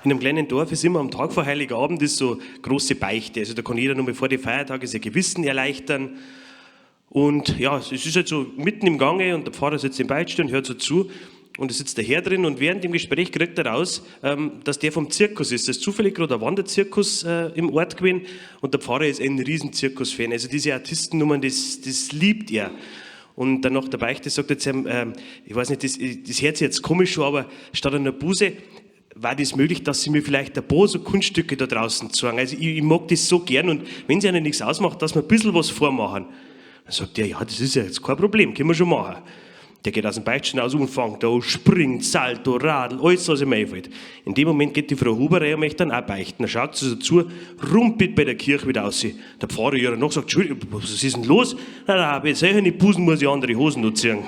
In einem kleinen Dorf ist immer am Tag vor Heiligabend ist so große Beichte. Also da kann jeder nur vor den Feiertagen sein Gewissen erleichtern. Und ja, es ist halt so mitten im Gange und der Pfarrer sitzt im Beichtstuhl und hört so zu. Und da sitzt der Herr drin und während dem Gespräch kriegt er raus, dass der vom Zirkus ist. Das ist zufällig gerade ein Wanderzirkus im Ort gewesen und der Pfarrer ist ein Riesenzirkus-Fan. Also diese Artistennummern, das liebt er. Und dann nach der Beichte sagt er zu ihm, ich weiß nicht, das hört sich jetzt komisch an, aber statt einer Buße war das möglich, dass sie mir vielleicht ein paar so Kunststücke da draußen zeigen. Also ich mag das so gern und wenn sie ihnen nichts ausmacht, dass wir ein bisschen was vormachen. Dann sagt er, ja, das ist ja jetzt kein Problem, können wir schon machen. Der geht aus dem Beichtstuhl aus und fängt da, springt, Salto, Radl, alles, was ihm einfällt. In dem Moment geht die Frau Huber rein und möchte dann auch beichten. Dann schaut sie so zu, rumpelt bei der Kirche wieder raus. Der Pfarrer ihr noch sagt, Entschuldigung, was ist denn los? Nein, jetzt sehe ich nicht Busen, muss ich andere Hosen noch ziehen.